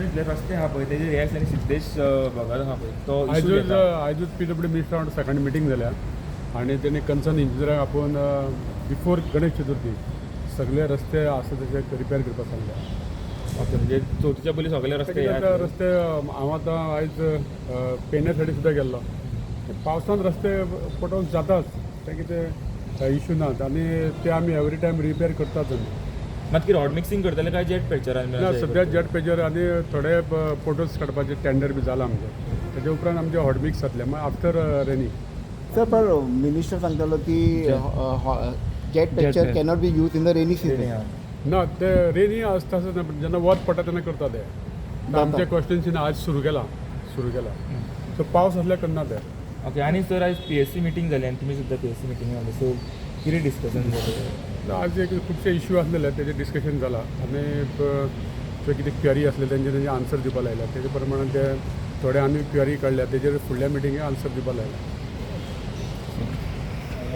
इतले रस्ते आहा पळय तेजेर हे आसले आनी सिद्धेश भगत आहा पळय तो आयजूच PWD मिनिस्टरा वांगडा सेकंड मिटींग जाल्या आनी तेणी कन्सर्न इंजिनियराक आपोवन बिफोर गणेश चतुर्थी सगळे रस्ते आसा तशे रिपेर करपाक सांगल्या. ओके म्हणजे चवथीच्या पयलीं सगळे रस्ते हे आसले. रस्ते हांव आतां आयज पेडण्या सायडी सुद्दां गेल्लो. पावसांत रस्ते पटोवंक जाताच ते कितें इशू नात आनी ते आमी एवरी टायम रिपेर करतात. मात कितें हॉट मिक्सिंग करतले काय जेट पेक्चरान ना सद्या जेट पेजर आनी थोडे फोटोज काडपाचे टेंडर बी जाला आमचे. तेजे उपरांत आमचे हॉट मिक्स जातले मागीर आफ्टर रेनी. सर पण मिनिस्टर सांगतालो की jet picture cannot be use in the rainy season. ना ते रेनी आसता जेन्ना वत पडटा तेन्ना करता ते. आमचे कॉन्स्टिट्युन्सीन आज सुरू केला सो पावस आसल्यार करना ते. ओके आनी सर आयज PSC मिटींग जाली आनी तुमी सुद्दां PSC मिटींग जाली सो कितें डिस्कशन जालें. आज एक खुबशे इश्यू आसलेले तेजे डिस्कशन जाला आनी जे कितें क्वेरी आसले तेंचे आन्सर दिवपाक लायला तेजे प्रमाणे ते थोडे आनी क्वेरी काडल्या तेजेर फुडल्या मिटिंगेक आन्सर दिवपाक लायला.